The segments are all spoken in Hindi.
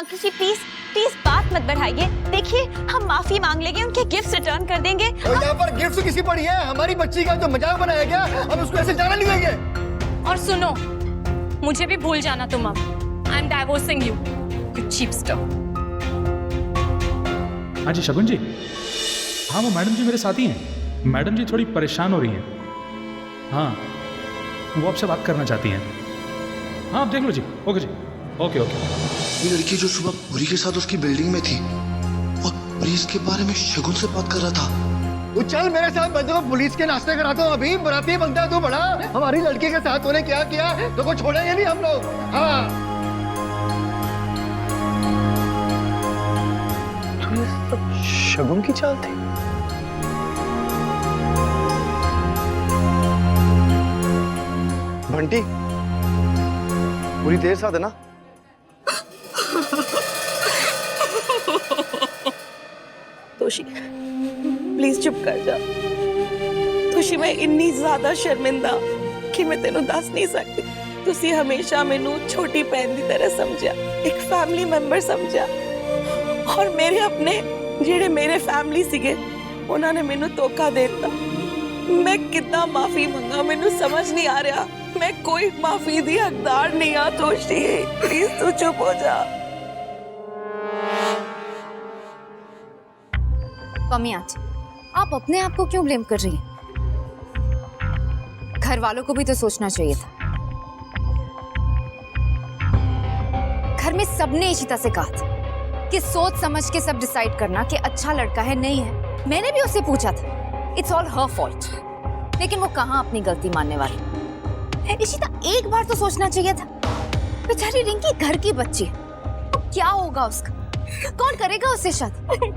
अंकल जी प्लीज प्लीज बात मत बढ़ाइए। देखिए हम माफी मांग लेंगे, उनके गिफ्ट रिटर्न कर देंगे। और यहाँ पर गिफ्ट किसी पड़ी है? हमारी बच्ची का जो मजाक बनाया गया, हम उसको ऐसे जाने नहीं देंगे। और सुनो, मुझे भी भूल जाना तुम अब। I am divorcing you, you cheap stuff. हाँ जी शगुन जी, हाँ वो मैडम जी मेरे साथी हैं। मैडम जी थोड़ी परेशान हो रही हैं। हाँ वो आपसे बात करना चाहती हैं। हाँ आप देख लो जी। ओके जी, ओके ओके। ये लड़की जो सुबह पुरी के साथ उसकी बिल्डिंग में थी और पुरी इसके बारे में शगुन से बात कर रहा था। वो चल मेरे साथ, मैं तो पुलिस के नाश्ते कराता हूँ। अभी बराती बनता है तू बड़ा। हमारी लड़की के साथ तूने क्या किया तो को छोड़ेंगे नहीं हम लोग। हाँ शगुन की चाल थी। बंटी पूरी देर साथ है ना? तोशी प्लीज चुप कर जा। तोशी मैं इन्नी ज्यादा शर्मिंदा कि मैं तेनू दस नहीं सकती। तुसी हमेशा मैनू छोटी बहन की तरह समझा, एक फैमिली मेंबर समझा। और मेरे अपने जेड़े मेरे फैमिली सीगे उन्होंने मैनू धोखा देता। मैं कितना माफी मंगा मैनू समझ नहीं आ रहा। मैं कोई माफी दी हकदार नहीं आ तोशी, प्लीज तू चुप हो जा। मम्मी आंटी, आप अपने आप को क्यों ब्लेम कर रही हैं? घर वालों को भी तो सोचना चाहिए था। घर में सबने इशिता से कहा था कि सोच समझ के सब डिसाइड करना कि अच्छा लड़का है नहीं है। मैंने भी उससे पूछा था, इट्स ऑल हर फॉल्ट। लेकिन वो कहाँ अपनी गलती मानने वाली। इशिता एक बार तो सोचना चाहिए था। बेचारी रिंकी घर की बच्ची है, तो क्या होगा उसका? कौन करेगा उससे शादी?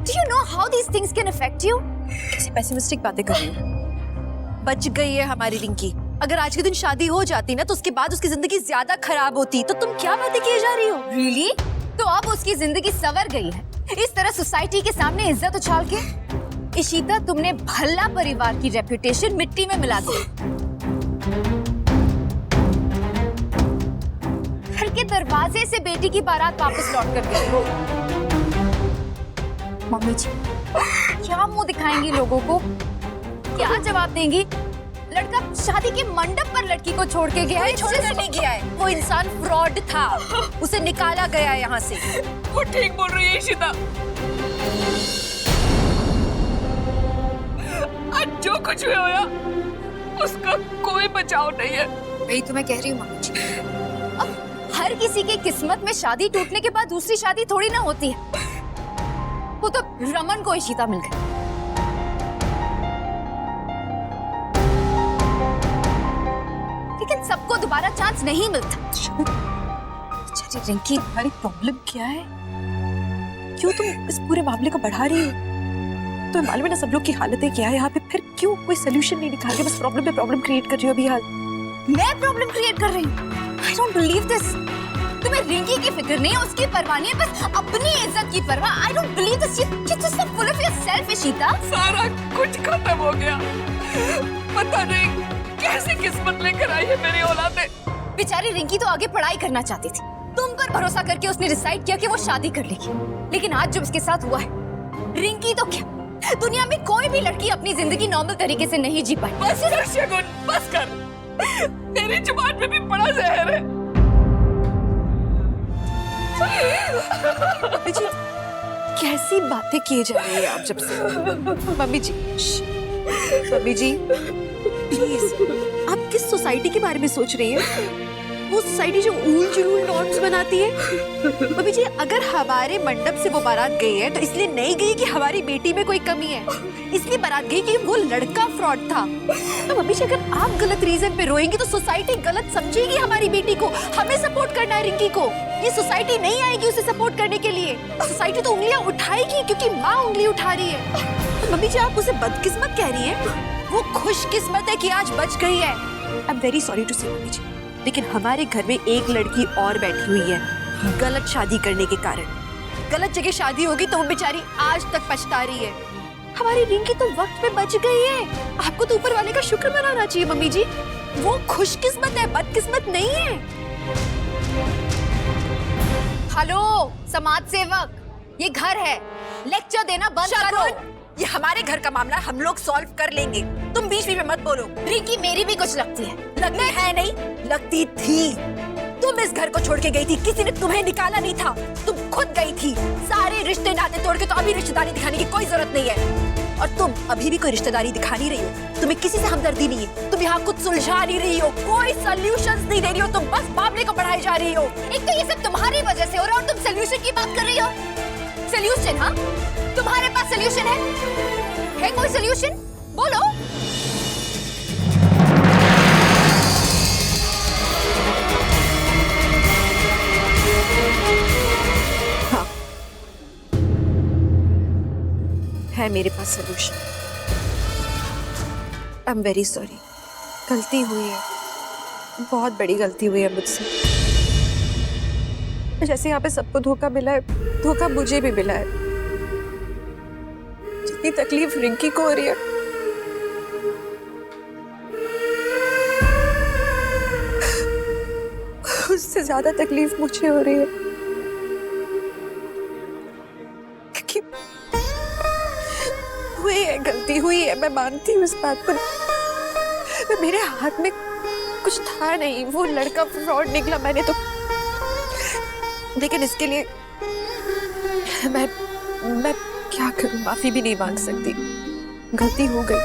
Do you know how these things can affect you? कैसी पेसिमिस्टिक बातें कर रही हो? बच गई है हमारी रिंकी। अगर आज के दिन शादी हो जाती ना तो उसके बाद उसकी जिंदगी ज्यादा खराब होती। तो तुम क्या बातें किए जा रही हो? Really? तो अब उसकी जिंदगी संवर गई है इस तरह सोसाइटी के सामने इज्जत उछाल के? इशिता, तुमने भल्ला परिवार की रेपुटेशन मिट्टी में मिला दी। घर के दरवाजे से बेटी की बारात वापस लौट कर गई हो। मम्मी जी क्या मुंह दिखाएंगी लोगों को? क्या जवाब देंगी? लड़का शादी के मंडप पर लड़की को छोड़ के गया है। छोड़कर नहीं गया है, वो इंसान फ्रॉड था, उसे निकाला गया है यहाँ से। वो ठीक बोल रही है इशिता। आज जो कुछ भी होया उसका कोई बचाव नहीं है। वही तो मैं कह रही हूँ मम्मी जी। अब हर किसी की किस्मत में शादी टूटने के बाद दूसरी शादी थोड़ी ना होती है। वो तो रमन को इशिता मिल गई। लेकिन सबको दोबारा चांस नहीं मिलता। अच्छा रिंकी, तुम्हारी प्रॉब्लम क्या है? क्यों तुम इस पूरे मामले को बढ़ा रही हो? तो मालूम है ना सब लोग की हालतें क्या है यहाँ पे, फिर क्यों कोई सोल्यूशन नहीं निकाल के बस प्रॉब्लम पे प्रॉब्लम क्रिएट कर रही हो अभी हाल? मैं प्रॉब्लम क्रिएट कर रही हूँ? I don't believe this. तुम्हें रिंकी की फिक्र नहीं है, उसकी परवाह नहीं है, बस अपनी इज्जत की परवाह। I don't believe this. You're just so full of yourself, Ishita. सारा कुछ खत्म हो गया। पता नहीं कैसी किस्मत लेकर आई है मेरी औलादे। बेचारी रिंकी तो आगे पढ़ाई करना चाहती थी। तुम पर भरोसा करके उसने डिसाइड किया कि वो शादी कर लेगी। लेकिन आज जो उसके साथ हुआ है, रिंकी तो क्या, दुनिया में कोई भी लड़की अपनी जिंदगी नॉर्मल तरीके से नहीं जी पाई। बस कर शगुन, बस कर। तेरी जुबान में भी बड़ा जहर है। जी, कैसी बातें किए जा रही है आप जब से? Mummy ji, mummy ji please, आप किस सोसाइटी के बारे में सोच रही हैं? वो सोसाइटी जो ऊल जुलूल नॉर्म्स बनाती है। मम्मी जी, अगर हमारे मंडप से वो बारात गई है तो इसलिए नहीं गई कि हमारी बेटी में कोई कमी है, इसलिए बारात गई कि वो लड़का फ्रॉड था। तो मम्मी जी, अगर आप गलत रीजन पे रोएंगी तो सोसाइटी गलत समझेगी हमारी बेटी को। हमें सपोर्ट करना है रिंकी को, ये सोसाइटी नहीं आएगी उसे सपोर्ट करने के लिए। सोसाइटी तो उंगलियां उठाएगी क्योंकि माँ उंगली उठा रही है। तो मम्मी जी, आप उसे बदकिस्मत कह रही हैं? वो खुशकिस्मत है कि आज बच गई है। I am very sorry to say mummy ji, लेकिन हमारे घर में एक लड़की और बैठी हुई है गलत शादी करने के कारण। गलत जगह शादी होगी तो वो बेचारी आज तक पछता रही है। हमारी रिंकी तो वक्त पे बच गई है। आपको तो ऊपर वाले का शुक्र मनाना चाहिए मम्मी जी। वो खुशकिस्मत है, बदकिस्मत नहीं है। हेलो समाज सेवक, ये घर है, लेक्चर देना बंद करो। ये हमारे घर का मामला हम लोग सॉल्व कर लेंगे, तुम बीच में मत बोलो। रिंकी मेरी भी कुछ लगती है। लगती है नहीं, लगती थी। तुम इस घर को छोड़ के गई थी, किसी ने तुम्हें निकाला नहीं था, तुम खुद गई थी। सारे रिश्ते नाते तोड़ के तो अभी रिश्तेदारी दिखाने की कोई जरूरत नहीं है। और तुम अभी भी कोई रिश्तेदारी दिखा नहीं रही हो, तुम्हें किसी से हमदर्दी नहीं है, तुम यहाँ कुछ सुलझा नहीं रही हो, कोई सॉल्यूशंस नहीं दे रही हो, तुम बस मामले को बढ़ाई जा रही हो। एक तो ये सब तुम्हारी वजह से हो रहा है और तुम सोल्यूशन की बात कर रही हो। सोल्यूशन? हाँ, तुम्हारे पास सोल्यूशन है कोई सोल्यूशन? बोलो। हाँ, है मेरे पास solution. I am very sorry, गलती हुई है, बहुत बड़ी गलती हुई है मुझसे। जैसे यहाँ पे सबको धोखा मिला है, धोखा मुझे भी मिला है। जितनी तकलीफ रिंकी को हो रही है, उससे ज्यादा तकलीफ मुझे हो रही है। क्योंकि हुई है, गलती हुई है, मैं मानती हूँ इस बात पर। मेरे हाथ में कुछ था नहीं, वो लड़का फ्रॉड निकला, मैंने तो। लेकिन इसके लिए मैं क्या करूं? माफी भी नहीं मांग सकती। गलती हो गई,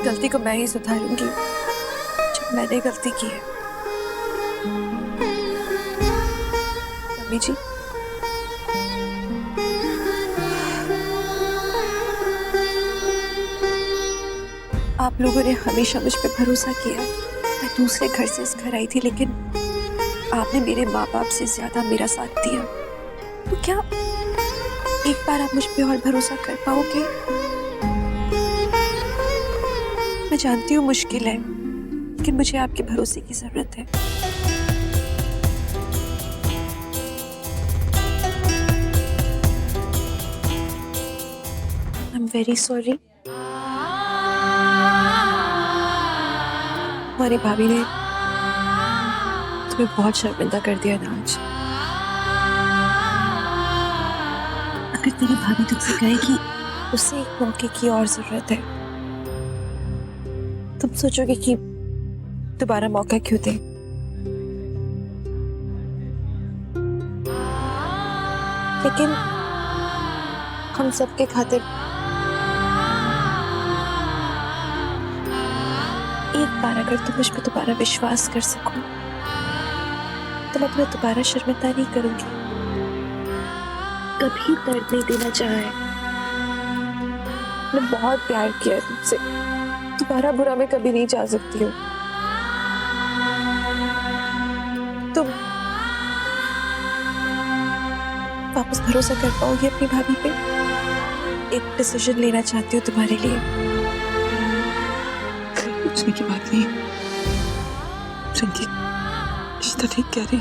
गलती को मैं ही सुधारूंगी जब मैंने गलती की है। मम्मी जी, आप लोगों ने हमेशा मुझ पे भरोसा किया। मैं दूसरे घर से इस घर आई थी, लेकिन आपने मेरे माँ बाप से ज्यादा मेरा साथ दिया। तो क्या एक बार आप मुझ पे और भरोसा कर पाओगे? मैं जानती हूँ मुश्किल है, लेकिन मुझे आपके भरोसे की जरूरत है। I am very sorry. हमारे भाभी ने तुम्हें बहुत शर्मिंदा कर दिया ना आज। अगर तेरी भाभी तुझसे कहे कि उसे एक मौके की और जरूरत है, तुम सोचोगे कि दोबारा मौका क्यों दे? लेकिन हम सबके खातिर एक बार अगर तुम मुझ पे दोबारा विश्वास कर सको तो मैं तुम्हें दोबारा शर्मिंदा नहीं करूंगी। कभी दर्द नहीं देना चाहा है। मैं बहुत प्यार किया है तुमसे, तुम्हारा बुरा मैं कभी नहीं चाह सकती हूँ। तुम वापस भरोसा कर पाओगी अपनी भाभी पे? एक डिसीजन लेना चाहती हूँ तुम्हारे लिए। पूछने की बात नहीं रिंकी, इशिता ठीक कह रही।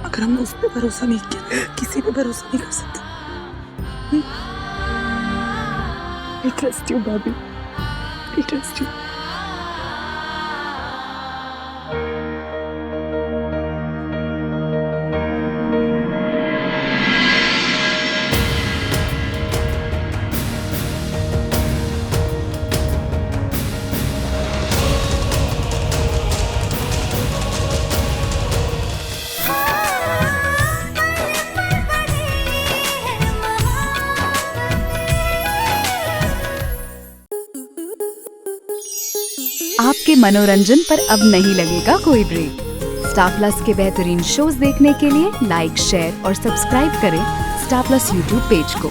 अगर हमने उस पर भरोसा नहीं किया, किसी पे भरोसा नहीं कर सकते। I trust you, Bobby. I trust you. आपके मनोरंजन पर अब नहीं लगेगा कोई ब्रेक। स्टार प्लस के बेहतरीन शोज देखने के लिए लाइक, शेयर और सब्सक्राइब करें स्टार प्लस यूट्यूब पेज को।